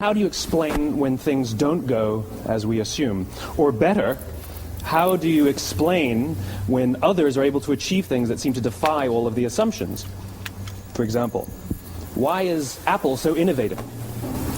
How do you explain when things don't go as we assume? Or better, how do you explain when others are able to achieve things that seem to defy all of the assumptions? For example, why is Apple so innovative?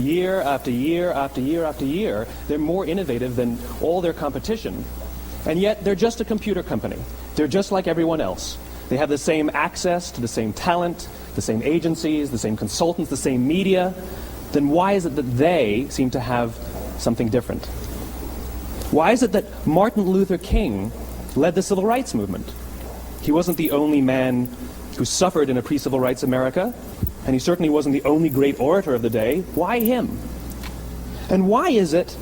Year after year after year after year, they're more innovative than all their competition. And yet, they're just a computer company. They're just like everyone else. They have the same access to the same talent, the same agencies, the same consultants, the same media. Then why is it that they seem to have something different? Why is it that Martin Luther King led the civil rights movement? He wasn't the only man who suffered in a pre-civil rights America, and he certainly wasn't the only great orator of the day. Why him? And why is it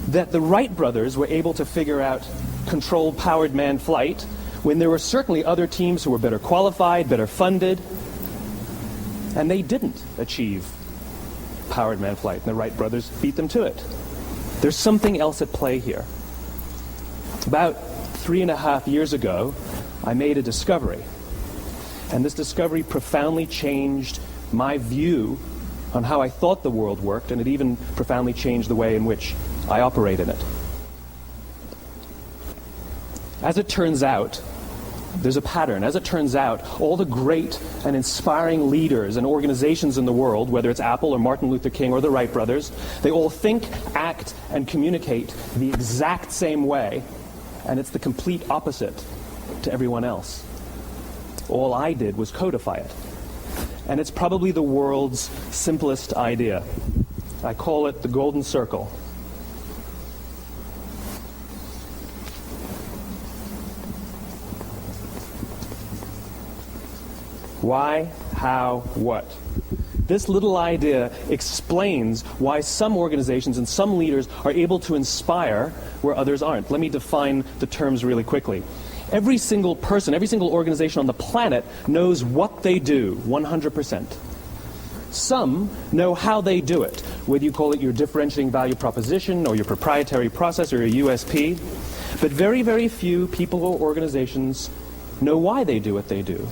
that the Wright brothers were able to figure out controlled powered manned flight when there were certainly other teams who were better qualified, better funded, and they didn't achieve powered manned flight, and the Wright brothers beat them to it? There's something else at play here. About 3.5 years ago, I made a discovery, and this discovery profoundly changed my view on how I thought the world worked, and it even profoundly changed the way in which I operate in it. As it turns out, there's a pattern. As it turns out, all the great and inspiring leaders and organizations in the world, whether it's Apple or Martin Luther King or the Wright brothers, they all think, act, and communicate the exact same way, and it's the complete opposite to everyone else. All I did was codify it. And it's probably the world's simplest idea. I call it the golden circle. Why, how, what? This little idea explains why some organizations and some leaders are able to inspire where others aren't. Let me define the terms really quickly. Every single person, every single organization on the planet knows what they do, 100%. Some know how they do it, whether you call it your differentiating value proposition or your proprietary process or your USP. But very, very few people or organizations know why they do what they do.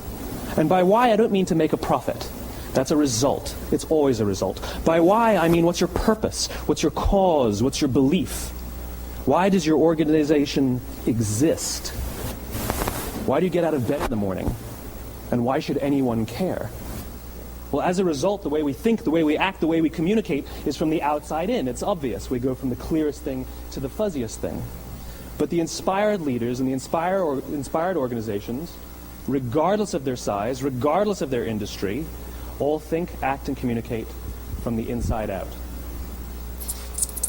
And by why, I don't mean to make a profit. That's a result. It's always a result. By why, I mean what's your purpose? What's your cause? What's your belief? Why does your organization exist? Why do you get out of bed in the morning? And why should anyone care? Well, as a result, the way we think, the way we act, the way we communicate is from the outside in. It's obvious. We go from the clearest thing to the fuzziest thing. But the inspired leaders and the inspired organizations, regardless of their size, regardless of their industry, all think, act, and communicate from the inside out.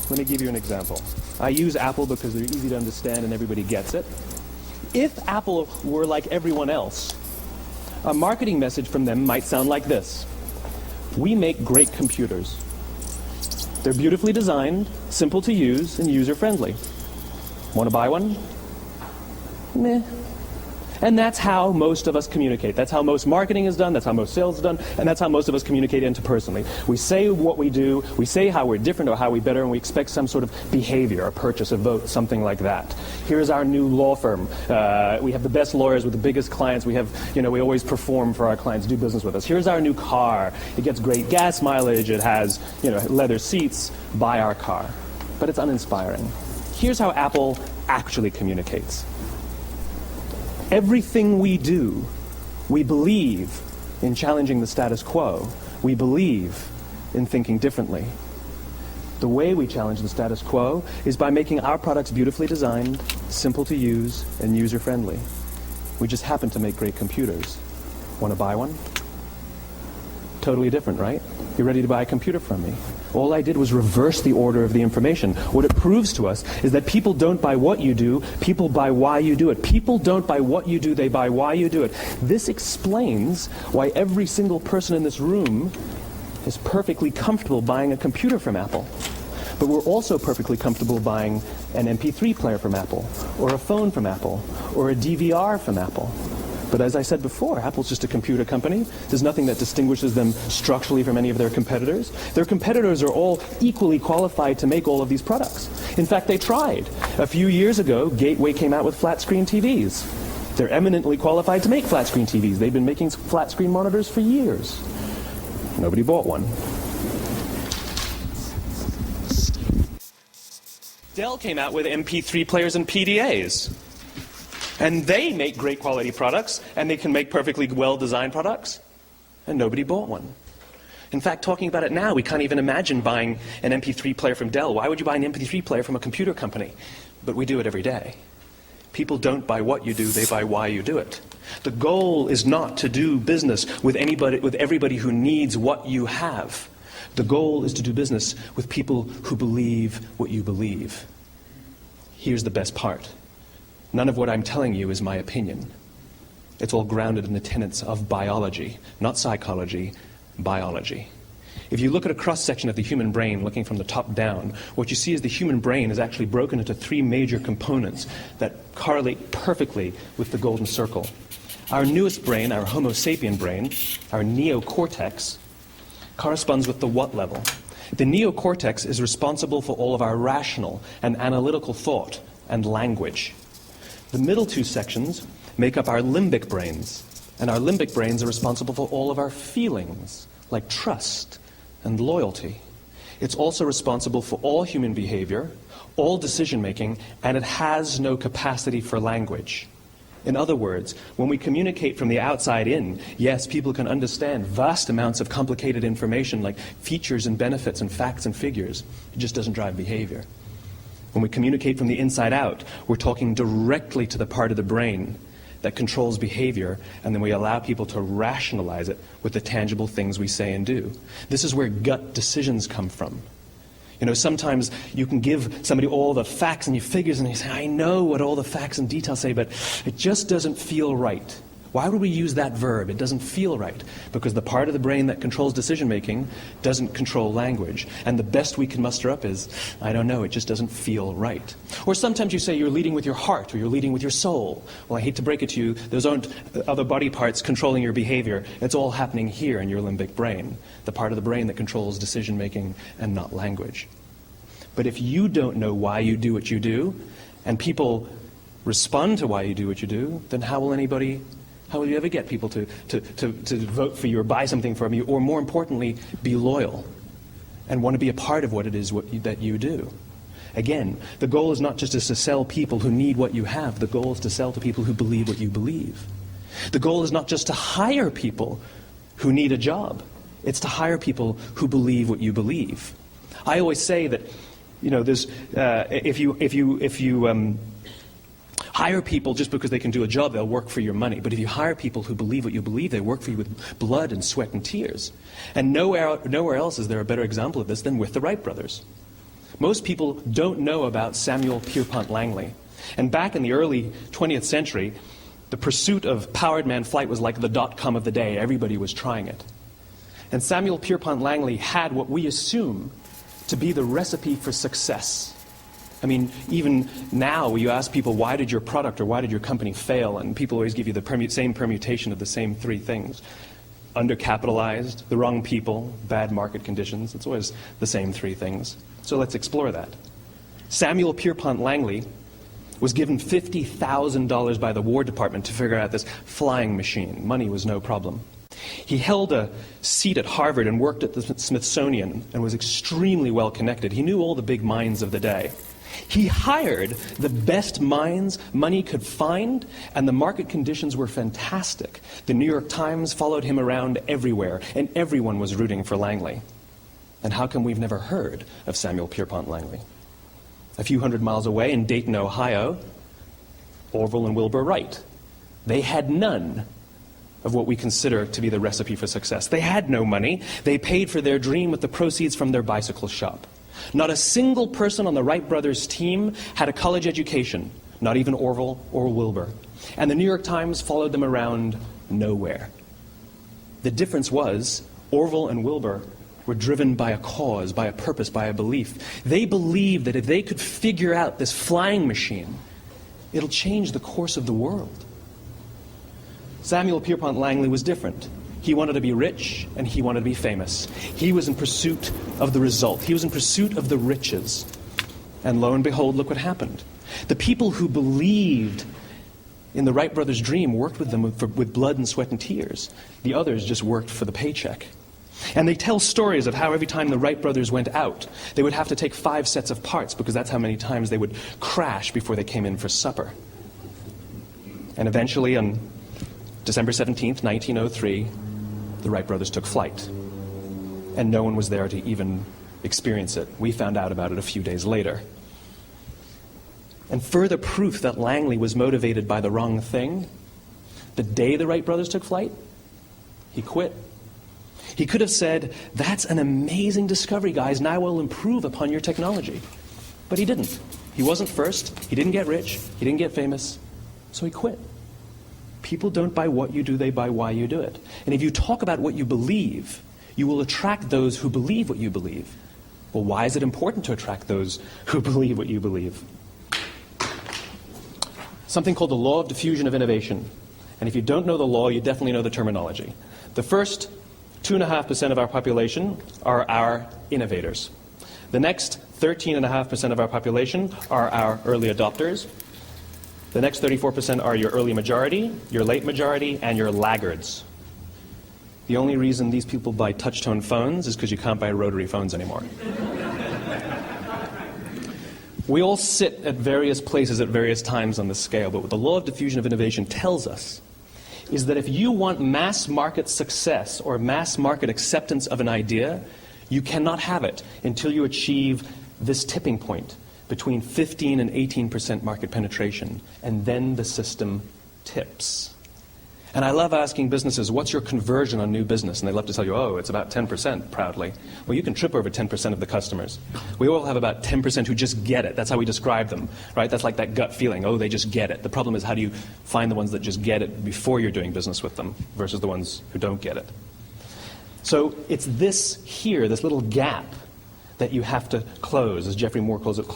Let me give you an example. I use Apple because they're easy to understand and everybody gets it. If Apple were like everyone else, a marketing message from them might sound like this. We make great computers. They're beautifully designed, simple to use, and user-friendly. Want to buy one? Meh. And that's how most of us communicate. That's how most marketing is done, that's how most sales is done, and that's how most of us communicate interpersonally. We say what we do, we say how we're different or how we're better, and we expect some sort of behavior, a purchase, a vote, something like that. Here's our new law firm. We have the best lawyers with the biggest clients. We have, we always perform for our clients, do business with us. Here's our new car. It gets great gas mileage. It has, leather seats. Buy our car. But it's uninspiring. Here's how Apple actually communicates. Everything we do, we believe in challenging the status quo. We believe in thinking differently. The way we challenge the status quo is by making our products beautifully designed, simple to use, and user-friendly. We just happen to make great computers. Want to buy one? Totally different, right? You're ready to buy a computer from me. All I did was reverse the order of the information. What it proves to us is that people don't buy what you do, people buy why you do it. People don't buy what you do, they buy why you do it. This explains why every single person in this room is perfectly comfortable buying a computer from Apple. But we're also perfectly comfortable buying an MP3 player from Apple, or a phone from Apple, or a DVR from Apple. But as I said before, Apple's just a computer company. There's nothing that distinguishes them structurally from any of their competitors. Their competitors are all equally qualified to make all of these products. In fact, they tried. A few years ago, Gateway came out with flat-screen TVs. They're eminently qualified to make flat-screen TVs. They've been making flat-screen monitors for years. Nobody bought one. Dell came out with MP3 players and PDAs. And they make great quality products, and they can make perfectly well-designed products, and nobody bought one. In fact, talking about it now, we can't even imagine buying an MP3 player from Dell. Why would you buy an MP3 player from a computer company? But we do it every day. People don't buy what you do, they buy why you do it. The goal is not to do business with everybody who needs what you have. The goal is to do business with people who believe what you believe. Here's the best part. None of what I'm telling you is my opinion. It's all grounded in the tenets of biology, not psychology, biology. If you look at a cross-section of the human brain, looking from the top down, what you see is the human brain is actually broken into three major components that correlate perfectly with the golden circle. Our newest brain, our Homo sapien brain, our neocortex, corresponds with the what level. The neocortex is responsible for all of our rational and analytical thought and language. The middle two sections make up our limbic brains, and our limbic brains are responsible for all of our feelings, like trust and loyalty. It's also responsible for all human behavior, all decision-making, and it has no capacity for language. In other words, when we communicate from the outside in, yes, people can understand vast amounts of complicated information like features and benefits and facts and figures. It just doesn't drive behavior. When we communicate from the inside out, we're talking directly to the part of the brain that controls behavior, and then we allow people to rationalize it with the tangible things we say and do. This is where gut decisions come from. You know, sometimes you can give somebody all the facts and your figures, and they say, I know what all the facts and details say, but it just doesn't feel right. Why would we use that verb? It doesn't feel right. Because the part of the brain that controls decision-making doesn't control language. And the best we can muster up is, I don't know, it just doesn't feel right. Or sometimes you say you're leading with your heart or you're leading with your soul. Well, I hate to break it to you, those aren't other body parts controlling your behavior. It's all happening here in your limbic brain, the part of the brain that controls decision-making and not language. But if you don't know why you do what you do, and people respond to why you do what you do, then how will you ever get people to vote for you or buy something from you, or more importantly, be loyal and want to be a part of what it is that you do? Again, the goal is not just to sell people who need what you have. The goal is to sell to people who believe what you believe. The goal is not just to hire people who need a job. It's to hire people who believe what you believe. I always say that, you know, if you hire people just because they can do a job, they'll work for your money. But if you hire people who believe what you believe, they work for you with blood and sweat and tears. And nowhere else is there a better example of this than with the Wright brothers. Most people don't know about Samuel Pierpont Langley. And back in the early 20th century, the pursuit of powered man flight was like the dot-com of the day. Everybody was trying it. And Samuel Pierpont Langley had what we assume to be the recipe for success. I mean, even now, you ask people, why did your product or why did your company fail? And people always give you the same permutation of the same three things. Undercapitalized, the wrong people, bad market conditions. It's always the same three things. So let's explore that. Samuel Pierpont Langley was given $50,000 by the War Department to figure out this flying machine. Money was no problem. He held a seat at Harvard and worked at the Smithsonian and was extremely well connected. He knew all the big minds of the day. He hired the best minds money could find, and the market conditions were fantastic. The New York Times followed him around everywhere, and everyone was rooting for Langley. And how come we've never heard of Samuel Pierpont Langley? A few hundred miles away in Dayton, Ohio, Orville and Wilbur Wright. They had none of what we consider to be the recipe for success. They had no money. They paid for their dream with the proceeds from their bicycle shop. Not a single person on the Wright brothers' team had a college education, not even Orville or Wilbur. And the New York Times followed them around nowhere. The difference was Orville and Wilbur were driven by a cause, by a purpose, by a belief. They believed that if they could figure out this flying machine, it'll change the course of the world. Samuel Pierpont Langley was different. He wanted to be rich, and he wanted to be famous. He was in pursuit of the result. He was in pursuit of the riches. And lo and behold, look what happened. The people who believed in the Wright brothers' dream worked with them with blood and sweat and tears. The others just worked for the paycheck. And they tell stories of how every time the Wright brothers went out, they would have to take 5 sets of parts because that's how many times they would crash before they came in for supper. And eventually, on December 17th, 1903, the Wright brothers took flight. And no one was there to even experience it. We found out about it a few days later. And further proof that Langley was motivated by the wrong thing, the day the Wright brothers took flight, he quit. He could have said, "That's an amazing discovery, guys. Now we'll improve upon your technology." But he didn't. He wasn't first. He didn't get rich. He didn't get famous. So he quit. People don't buy what you do, they buy why you do it. And if you talk about what you believe, you will attract those who believe what you believe. Well, why is it important to attract those who believe what you believe? Something called the law of diffusion of innovation. And if you don't know the law, you definitely know the terminology. The first 2.5% of our population are our innovators. The next 13.5% of our population are our early adopters. The next 34% are your early majority, your late majority, and your laggards. The only reason these people buy touch-tone phones is because you can't buy rotary phones anymore. We all sit at various places at various times on the scale, but what the law of diffusion of innovation tells us is that if you want mass market success or mass market acceptance of an idea, you cannot have it until you achieve this tipping point between 15 and 18% market penetration, and then the system tips. And I love asking businesses, what's your conversion on new business? And they love to tell you, oh, it's about 10%, proudly. Well, you can trip over 10% of the customers. We all have about 10% who just get it. That's how we describe them, right? That's like that gut feeling, oh, they just get it. The problem is, how do you find the ones that just get it before you're doing business with them versus the ones who don't get it? So it's this here, this little gap, that you have to close, as Geoffrey Moore calls it,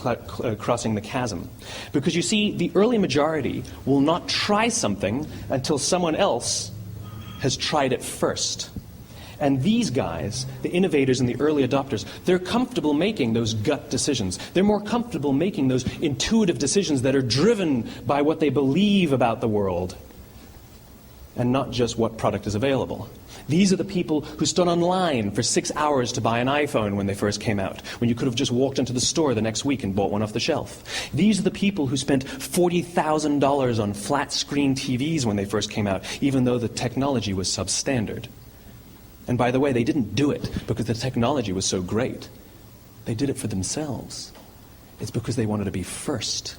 crossing the chasm. Because you see, the early majority will not try something until someone else has tried it first. And these guys, the innovators and the early adopters, they're comfortable making those gut decisions. They're more comfortable making those intuitive decisions that are driven by what they believe about the world, and not just what product is available. These are the people who stood online for 6 hours to buy an iPhone when they first came out, when you could have just walked into the store the next week and bought one off the shelf. These are the people who spent $40,000 on flat-screen TVs when they first came out, even though the technology was substandard. And by the way, they didn't do it because the technology was so great. They did it for themselves. It's because they wanted to be first.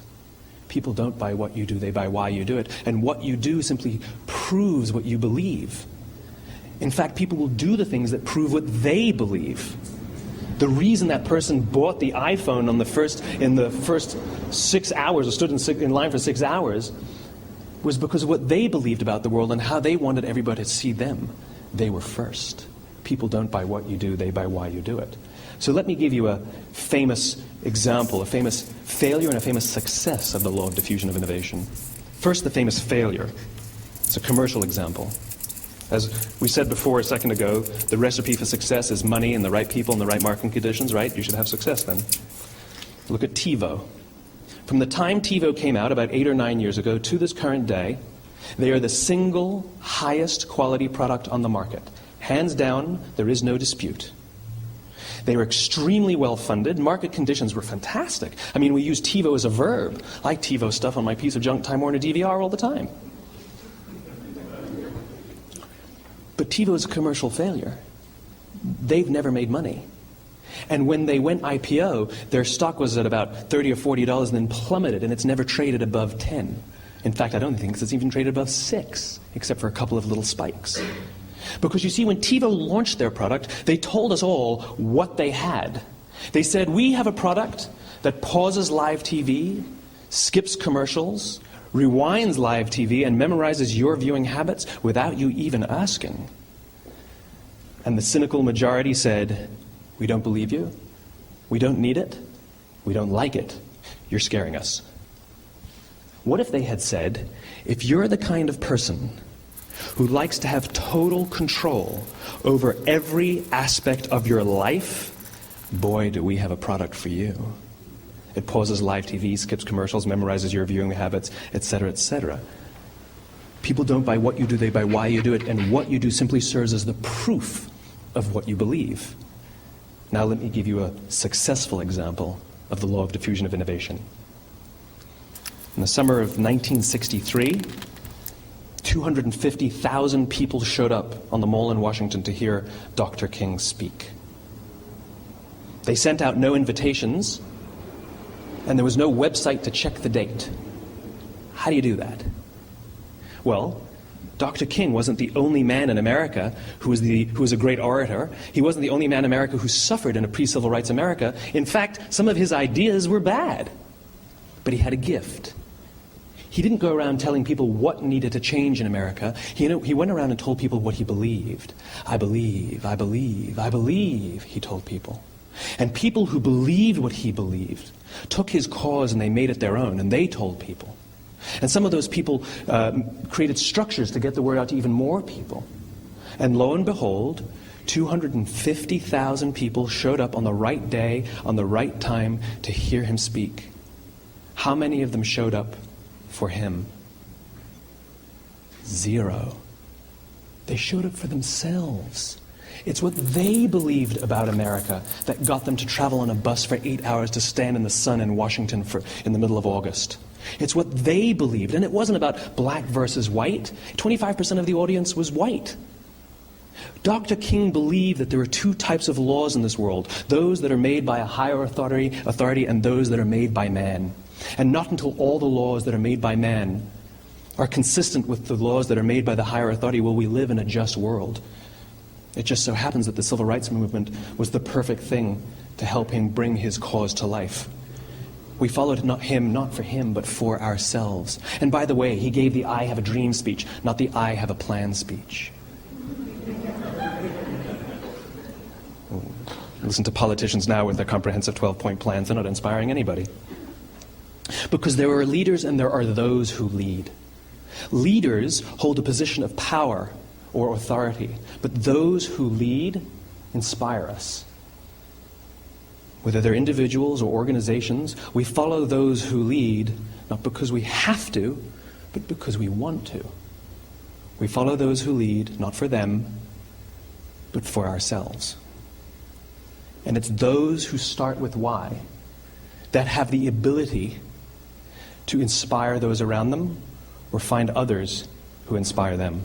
People don't buy what you do, they buy why you do it. And what you do simply proves what you believe. In fact, people will do the things that prove what they believe. The reason that person bought the iPhone in the first 6 hours, or stood in line for 6 hours, was because of what they believed about the world and how they wanted everybody to see them. They were first. People don't buy what you do, they buy why you do it. So let me give you a famous example, a famous failure and a famous success of the law of diffusion of innovation. First, the famous failure. It's a commercial example. As we said before a second ago, the recipe for success is money and the right people and the right marketing conditions, right? You should have success then. Look at TiVo. From the time TiVo came out about 8 or 9 years ago to this current day, they are the single highest quality product on the market. Hands down, there is no dispute. They were extremely well funded. Market conditions were fantastic. I mean, we use TiVo as a verb. I like TiVo stuff on my piece of junk Time Warner DVR all the time. But TiVo is a commercial failure. They've never made money. And when they went IPO, their stock was at about $30 or $40 and then plummeted, and it's never traded above 10. In fact, I don't think it's even traded above 6, except for a couple of little spikes. Because you see, when TiVo launched their product, they told us all what they had. They said, we have a product that pauses live TV, skips commercials, rewinds live TV, and memorizes your viewing habits without you even asking. And the cynical majority said, we don't believe you, we don't need it, we don't like it, you're scaring us. What if they had said, if you're the kind of person who likes to have total control over every aspect of your life, boy, do we have a product for you. It pauses live TV, skips commercials, memorizes your viewing habits, etc., etc. People don't buy what you do, they buy why you do it, and what you do simply serves as the proof of what you believe. Now let me give you a successful example of the law of diffusion of innovation. In the summer of 1963, 250,000 people showed up on the Mall in Washington to hear Dr. King speak. They sent out no invitations, and there was no website to check the date. How do you do that? Well, Dr. King wasn't the only man in America who was a great orator. He wasn't the only man in America who suffered in a pre-civil rights America. In fact, some of his ideas were bad. But he had a gift. He didn't go around telling people what needed to change in America. He went around and told people what he believed. I believe, I believe, I believe, he told people. And people who believed what he believed took his cause and they made it their own, and they told people. And some of those people created structures to get the word out to even more people. And lo and behold, 250,000 people showed up on the right day, on the right time to hear him speak. How many of them showed up for him? 0. They showed up for themselves. It's what they believed about America that got them to travel on a bus for 8 hours to stand in the sun in Washington in the middle of August. It's what they believed, and it wasn't about black versus white. 25% of the audience was white. Dr. King believed that there are 2 types of laws in this world, those that are made by a higher authority and those that are made by man. And not until all the laws that are made by man are consistent with the laws that are made by the higher authority will we live in a just world. It just so happens that the civil rights movement was the perfect thing to help him bring his cause to life. We followed him not for him, but for ourselves. And by the way, he gave the I have a dream speech, not the I have a plan speech. Listen to politicians now with their comprehensive 12-point plans. They're not inspiring anybody. Because there are leaders and there are those who lead. Leaders hold a position of power or authority, but those who lead inspire us. Whether they're individuals or organizations, we follow those who lead, not because we have to, but because we want to. We follow those who lead, not for them, but for ourselves. And it's those who start with why that have the ability to inspire those around them or find others who inspire them.